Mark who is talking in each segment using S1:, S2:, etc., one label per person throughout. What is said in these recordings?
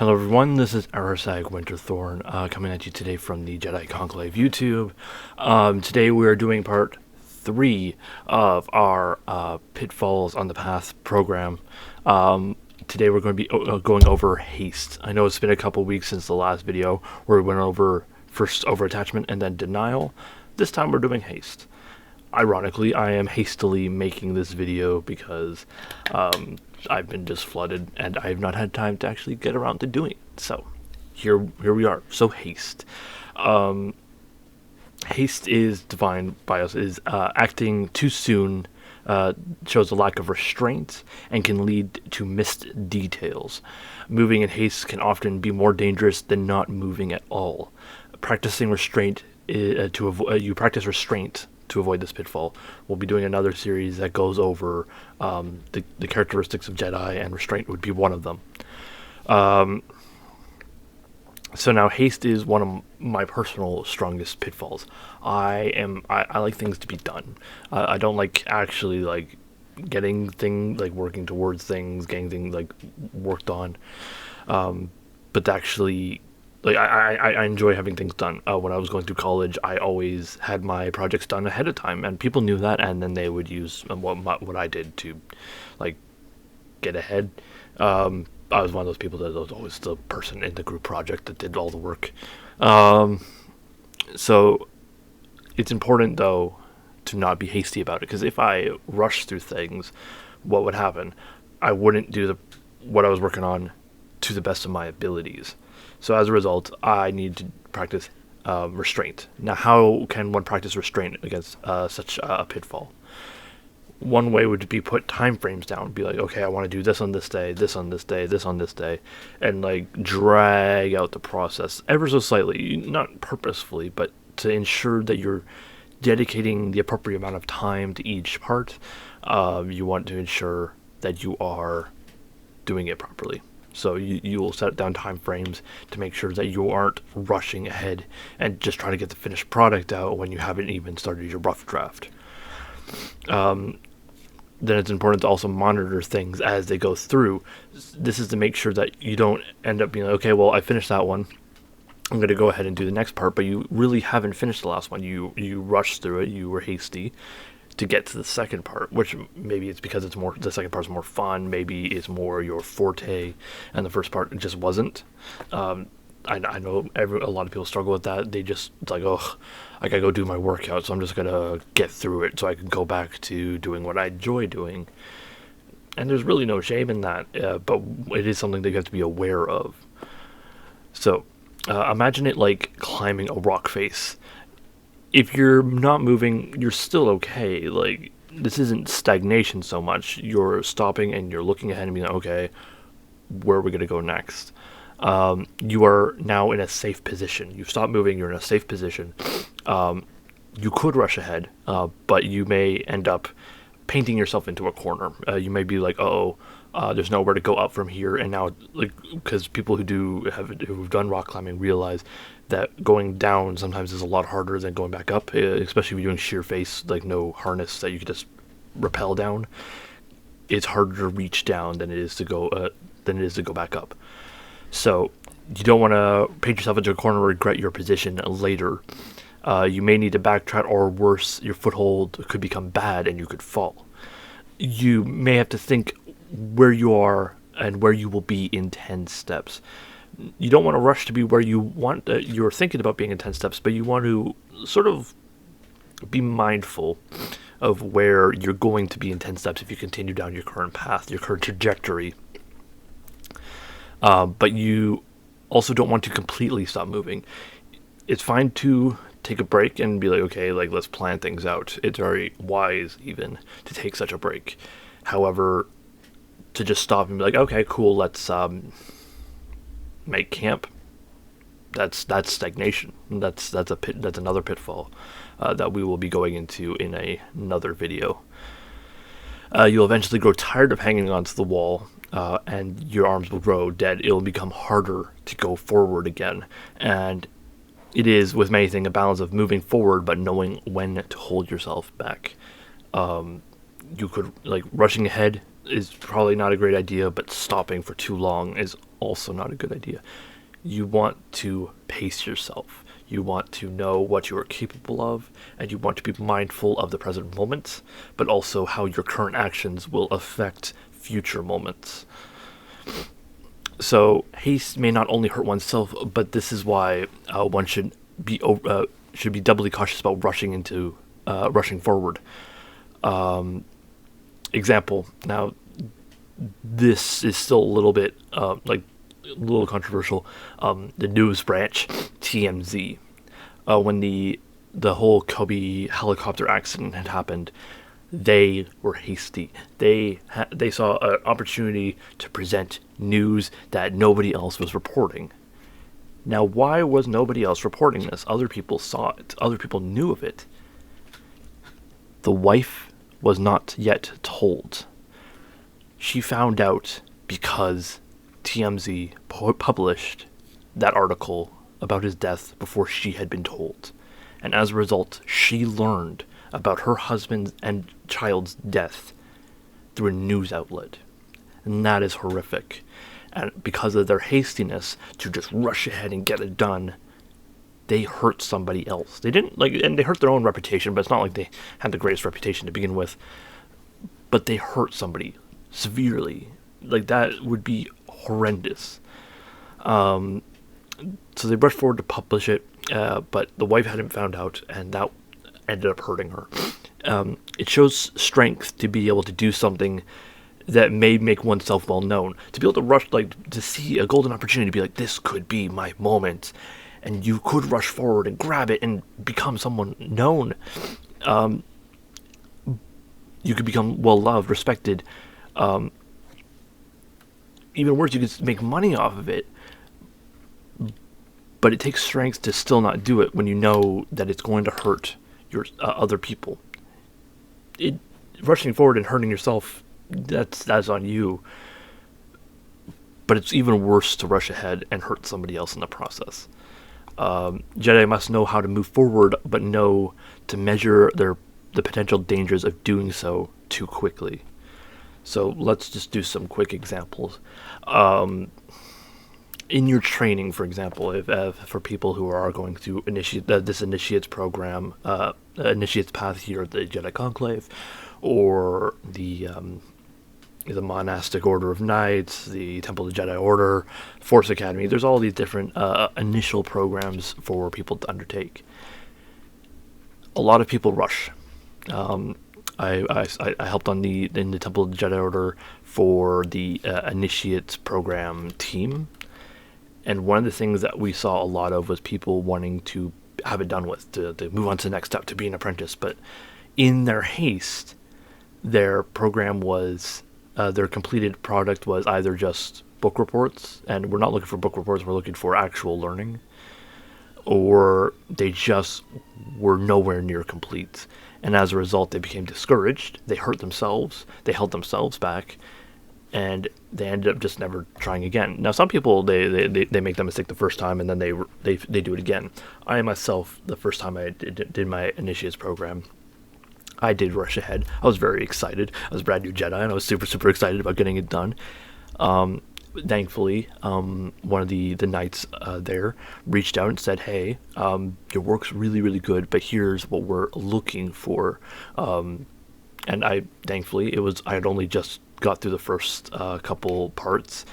S1: Hello everyone, this is Arisaig Winterthorn coming at you today from the Jedi Conclave YouTube. Today we are doing part 3 of our Pitfalls on the Path program. Today we're going to be going over Haste. I know it's been a couple weeks since the last video where we went over first over attachment and then denial. This time we're doing Haste. Ironically, I am hastily making this video because I've been just flooded and I have not had time to actually get around to doing it. So here we are. So Haste. Haste is defined by us as acting too soon, shows a lack of restraint, and can lead to missed details. Moving in haste can often be more dangerous than not moving at all. Practicing restraint you practice restraint to avoid this pitfall. We'll be doing another series that goes over the characteristics of Jedi, and restraint would be one of them. So now haste is one of my personal strongest pitfalls. I like things to be done. I don't like actually like getting things, like working towards things, getting things like worked on. But actually, like I enjoy having things done. When I was going through college, I always had my projects done ahead of time, and people knew that, and then they would use what I did to, like, get ahead. I was one of those people that was always the person in the group project that did all the work. So it's important, though, to not be hasty about it, because if I rush through things, what would happen? I wouldn't do what I was working on to the best of my abilities. So as a result, I need to practice restraint. Now, how can one practice restraint against such a pitfall? One way would be put time frames down. Be like, okay, I want to do this on this day, this on this day, this on this day, and like drag out the process ever so slightly, not purposefully, but to ensure that you're dedicating the appropriate amount of time to each part. You want to ensure that you are doing it properly. So you will set down time frames to make sure that you aren't rushing ahead and just trying to get the finished product out when you haven't even started your rough draft. Then it's important to also monitor things as they go through. This is to make sure that you don't end up being like, okay, well, I finished that one, I'm going to go ahead and do the next part, but you really haven't finished the last one. You rushed through it, you were hasty to get to the second part, which maybe it's because the second part's more fun, maybe it's more your forte, and the first part just wasn't. I know a lot of people struggle with that. They just, it's like, oh, I gotta go do my workout, so I'm just gonna get through it so I can go back to doing what I enjoy doing. And there's really no shame in that, but it is something that you have to be aware of. So, imagine it like climbing a rock face. If you're not moving, you're still okay. Like, this isn't stagnation so much. You're stopping and you're looking ahead and being like, okay, where are we going to go next? You are now in a safe position. You've stopped moving, you're in a safe position. You could rush ahead, but you may end up painting yourself into a corner. You may be like, there's nowhere to go up from here. And now, like, because people who've done rock climbing realize that going down sometimes is a lot harder than going back up, especially if you're doing sheer face, like no harness that you could just rappel down. It's harder to reach down than it is to go back up. So you don't want to paint yourself into a corner and regret your position later. You may need to backtrack, or worse, your foothold could become bad and you could fall. You may have to think where you are and where you will be in 10 steps. You don't want to rush to be where you want. You're thinking about being in 10 steps, but you want to sort of be mindful of where you're going to be in 10 steps if you continue down your current path, your current trajectory. But you also don't want to completely stop moving. It's fine to take a break and be like, okay, like, let's plan things out. It's very wise even to take such a break. However, to just stop and be like, okay, cool, let's make camp. That's stagnation. That's another pitfall that we will be going into in another video. You'll eventually grow tired of hanging onto the wall, and your arms will grow dead. It'll become harder to go forward again. And it is, with many things, a balance of moving forward, but knowing when to hold yourself back. You could, like, rushing ahead is probably not a great idea, but stopping for too long is also not a good idea. You want to pace yourself. You want to know what you are capable of, and you want to be mindful of the present moment, but also how your current actions will affect future moments. So haste may not only hurt oneself, but this is why one should be doubly cautious about rushing forward. Example. Now, this is still a little bit a little controversial. The news branch, TMZ, when the whole Kobe helicopter accident had happened, they were hasty. They saw an opportunity to present news that nobody else was reporting. Now, why was nobody else reporting this? Other people saw it. Other people knew of it. The wife was not yet told. She found out because TMZ published that article about his death before she had been told. And as a result, she learned about her husband's and child's death through a news outlet. And that is horrific. And because of their hastiness to just rush ahead and get it done, they hurt somebody else. They didn't and they hurt their own reputation, but it's not like they had the greatest reputation to begin with. But they hurt somebody severely. That would be horrendous. So they rushed forward to publish it, but the wife hadn't found out, and that ended up hurting her. It shows strength to be able to do something that may make oneself well known. To be able to rush, to see a golden opportunity, to be like, this could be my moment, and you could rush forward and grab it and become someone known. You could become well loved, respected. Even worse, you could make money off of it. But it takes strength to still not do it when you know that it's going to hurt your other people. Rushing forward and hurting yourself, that's on you. But it's even worse to rush ahead and hurt somebody else in the process. Jedi must know how to move forward, but know to measure the potential dangers of doing so too quickly. So let's just do some quick examples. In your training, for example, if for people who are going through this initiate's program, initiate's path here at the Jedi Conclave, or the monastic order of knights, the Temple of the Jedi Order, Force Academy, there's all these different initial programs for people to undertake. A lot of people rush. I helped in the Temple of the Jedi Order for the initiates program team. And one of the things that we saw a lot of was people wanting to have it done with, to move on to the next step, to be an apprentice. But in their haste, their program was, their completed product was either just book reports, and we're not looking for book reports, we're looking for actual learning, or they just were nowhere near complete. And as a result, they became discouraged, they hurt themselves, they held themselves back, and they ended up just never trying again. Now, some people, they make the mistake the first time, and then they do it again. I myself, the first time I did my initiates program, I did rush ahead. I was very excited. I was a brand new Jedi, and I was super, super excited about getting it done. Thankfully, one of the knights there reached out and said, hey, your work's really, really good, but here's what we're looking for. And thankfully, I had only just got through the first couple parts,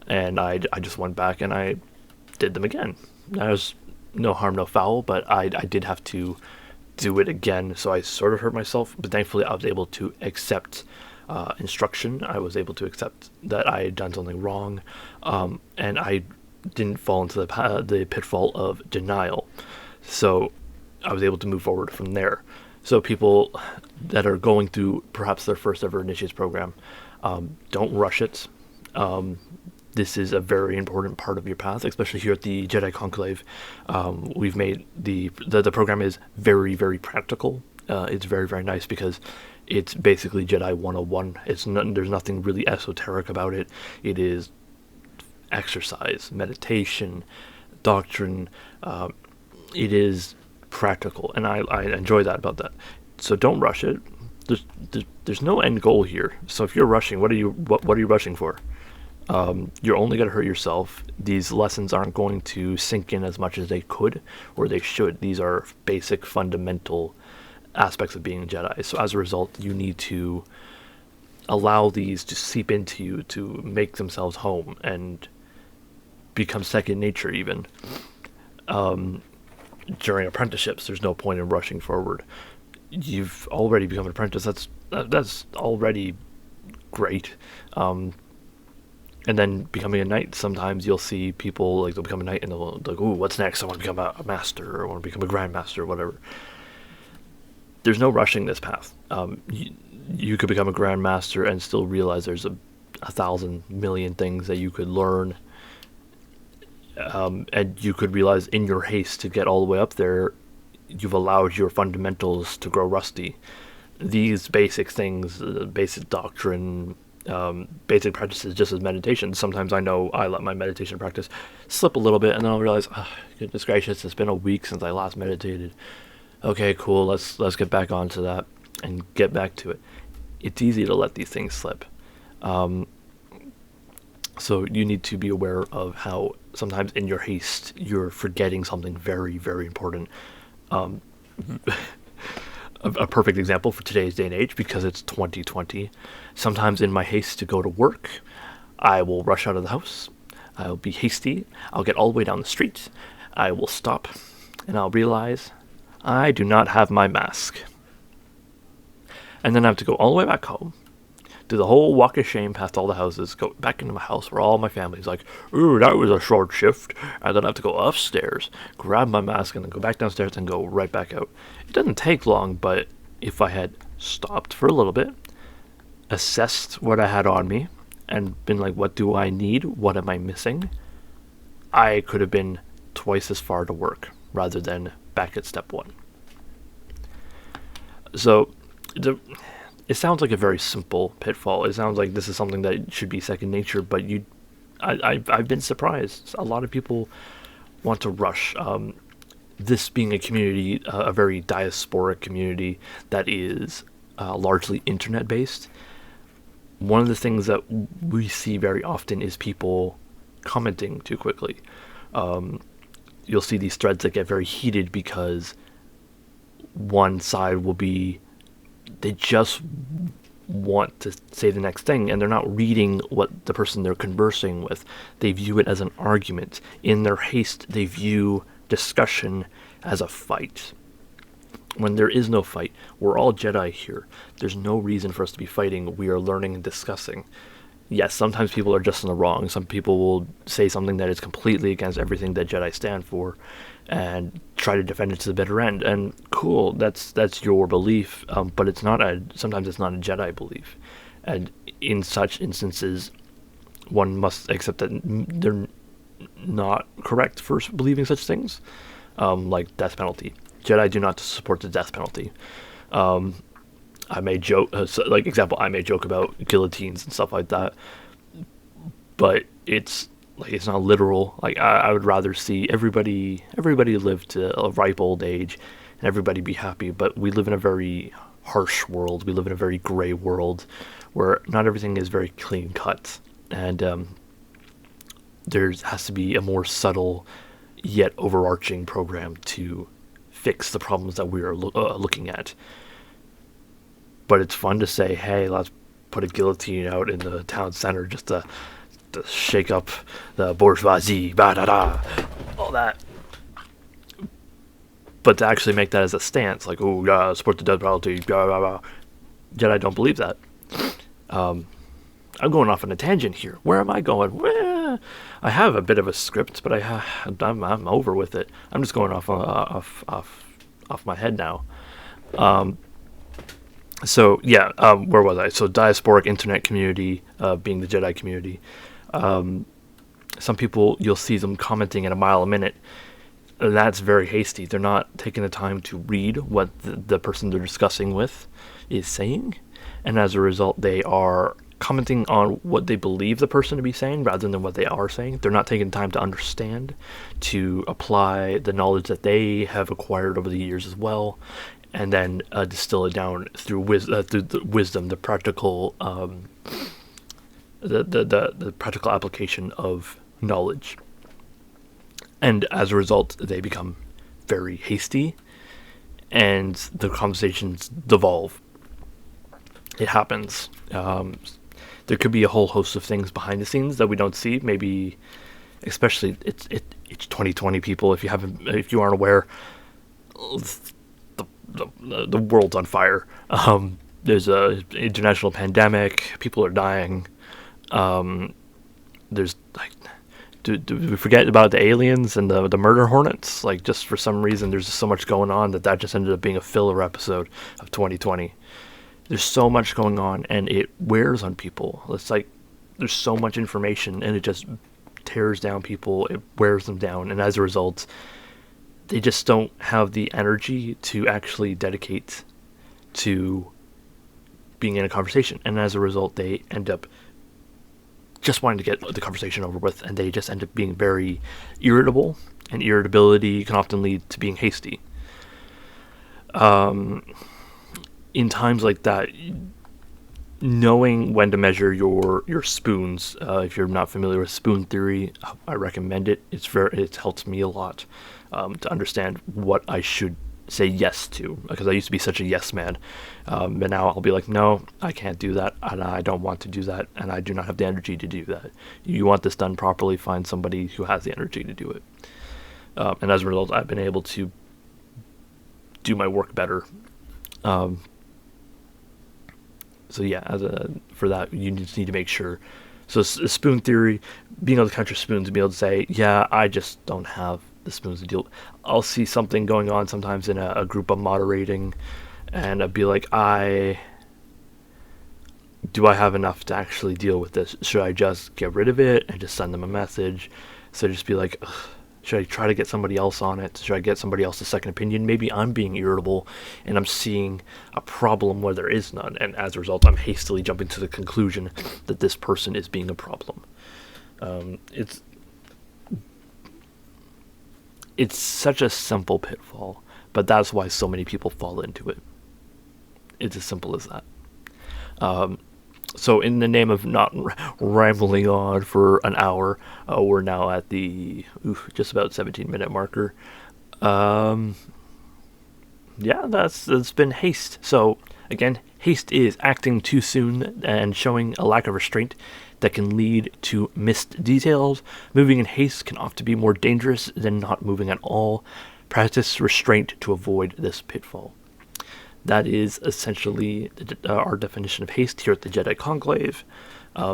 S1: and I just went back and I did them again. That was no harm, no foul, but I did have to do it again, so I sort of hurt myself, but thankfully I was able to accept instruction. I was able to accept that I had done something wrong, and I didn't fall into the pitfall of denial, so I was able to move forward from there. So people that are going through perhaps their first ever initiates program, don't rush it. This is a very important part of your path, especially here at the Jedi Conclave. We've made the program is very, very practical. It's very, very nice because it's basically Jedi 101. There's nothing really esoteric about it. It is exercise, meditation, doctrine. It is practical, and I enjoy that about that. So don't rush it. There's no end goal here. So if you're rushing, what are you rushing for? You're only going to hurt yourself. These lessons aren't going to sink in as much as they could or they should. These are basic, fundamental aspects of being a Jedi. So as a result, you need to allow these to seep into you, to make themselves home and become second nature even. During apprenticeships, there's no point in rushing forward. You've already become an apprentice. That's already great. And then becoming a knight, sometimes you'll see people, like, they'll become a knight and they'll like, ooh, what's next? I want to become a master, or I want to become a grandmaster, or whatever. There's no rushing this path. You could become a grandmaster and still realize there's a 1,000 million things that you could learn. And you could realize in your haste to get all the way up there, you've allowed your fundamentals to grow rusty. These basic things, basic doctrine, basic practices, just as meditation. Sometimes I know I let my meditation practice slip a little bit, and then I'll realize, oh, goodness gracious, it's been a week since I last meditated. Okay, cool. Let's get back onto that and get back to it. It's easy to let these things slip. So you need to be aware of how sometimes in your haste you're forgetting something very, very important. A perfect example for today's day and age, because it's 2020. Sometimes in my haste to go to work, I will rush out of the house. I'll be hasty. I'll get all the way down the street. I will stop, and I'll realize I do not have my mask. And then I have to go all the way back home, do the whole walk of shame past all the houses, go back into my house where all my family's like, ooh, that was a short shift. And then I have to go upstairs, grab my mask, and then go back downstairs and go right back out. It doesn't take long, but if I had stopped for a little bit, assessed what I had on me, and been like, what do I need? What am I missing? I could have been twice as far to work rather than back at step one. So it sounds like a very simple pitfall. It sounds like this is something that should be second nature, but I've been surprised. A lot of people want to rush. This being a community, a very diasporic community that is largely internet-based, one of the things that we see very often is people commenting too quickly. You'll see these threads that get very heated because one side will be, they just want to say the next thing, and they're not reading what the person they're conversing with. They view it as an argument. In their haste, they view discussion as a fight. When there is no fight, we're all Jedi here. There's no reason for us to be fighting. We are learning and discussing. Yes, sometimes people are just in the wrong. Some people will say something that is completely against everything that Jedi stand for and try to defend it to the bitter end. And cool, that's your belief, but sometimes it's not a Jedi belief. And in such instances, one must accept that they're not correct for believing such things, like death penalty. Jedi do not support the death penalty. I may joke, I may joke about guillotines and stuff like that, but it's not literal. Like, I would rather see everybody live to a ripe old age and everybody be happy. But we live in a very harsh world. We live in a very gray world where not everything is very clean cut, and there has to be a more subtle yet overarching program to fix the problems that we are looking at. But it's fun to say, hey, let's put a guillotine out in the town center just to shake up the bourgeoisie, all that. But to actually make that as a stance, like, oh, yeah, support the death penalty, blah, blah, blah. Jedi don't believe that. I'm going off on a tangent here. Where am I going? Well, I have a bit of a script, but I'm over with it. I'm just going off my head now. So yeah, where was I? So diasporic internet community, being the Jedi community. Some people, you'll see them commenting at a mile a minute. And that's very hasty. They're not taking the time to read what the person they're discussing with is saying, and as a result, they are commenting on what they believe the person to be saying rather than what they are saying. They're not taking time to understand, to apply the knowledge that they have acquired over the years as well, and then distill it down through the wisdom, the practical the practical application of knowledge. And as a result, they become very hasty, and the conversations devolve. It happens. There could be a whole host of things behind the scenes that we don't see. Maybe, especially it's 2020, people. If you aren't aware, the world's on fire. There's a international pandemic. People are dying. There's like, do we forget about the aliens and the murder hornets? Like, just for some reason, there's just so much going on that just ended up being a filler episode of 2020. There's so much going on, and it wears on people. It's like there's so much information, and it just tears down people. It wears them down, and as a result, they just don't have the energy to actually dedicate to being in a conversation. And as a result, they end up just wanting to get the conversation over with, and they just end up being very irritable, and irritability can often lead to being hasty. In times like that, knowing when to measure your spoons, if you're not familiar with spoon theory, I recommend it. It's helped me a lot to understand what I should say yes to, because I used to be such a yes man, but now I'll be like, no, I can't do that, and I don't want to do that, and I do not have the energy to do that. You want this done properly, find somebody who has the energy to do it. And as a result, I've been able to do my work better. So yeah, for that, you just need to make sure. So spoon theory, being able to count your spoons and be able to say, yeah, I just don't have the spoons to deal. I'll see something going on sometimes in a group I'm moderating, and I'd be like, do I have enough to actually deal with this? Should I just get rid of it and just send them a message? So just be like, should I try to get somebody else on it? Should I get somebody else's second opinion? Maybe I'm being irritable and I'm seeing a problem where there is none, and as a result, I'm hastily jumping to the conclusion that this person is being a problem. It's such a simple pitfall, but that's why so many people fall into it. It's as simple as that. So in the name of not rambling on for an hour, we're now at the just about 17-minute marker. Yeah, that's been Haste. So again, Haste is acting too soon and showing a lack of restraint that can lead to missed details. Moving in haste can often be more dangerous than not moving at all. Practice restraint to avoid this pitfall. That is essentially our definition of haste here at the Jedi Conclave.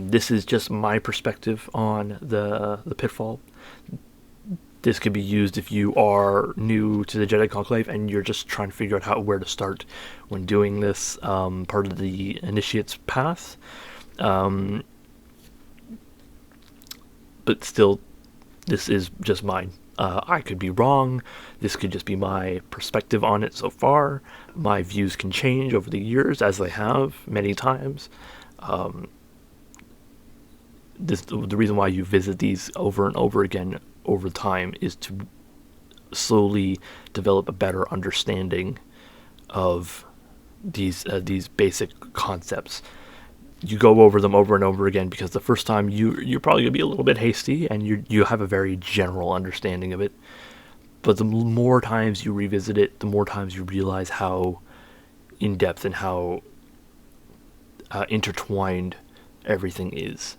S1: This is just my perspective on the pitfall. This could be used if you are new to the Jedi Conclave and you're just trying to figure out where to start when doing this part of the Initiate's path. But still, this is just mine. I could be wrong. This could just be my perspective on it so far. My views can change over the years, as they have many times. The reason why you visit these over and over again over time is to slowly develop a better understanding of these basic concepts. You go over them over and over again because the first time you're probably going to be a little bit hasty and you have a very general understanding of it. But the more times you revisit it, the more times you realize how in-depth and how intertwined everything is.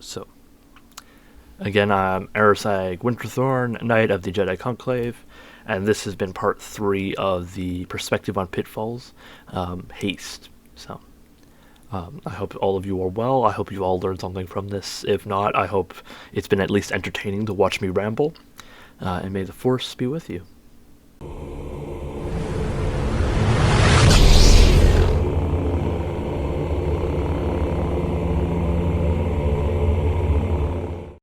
S1: So, again, I'm Arisaig Winterthorn, Knight of the Jedi Conclave, and this has been part 3 of the Perspective on Pitfalls, Haste. So, I hope all of you are well. I hope you all learned something from this. If not, I hope it's been at least entertaining to watch me ramble. And may the Force be with you.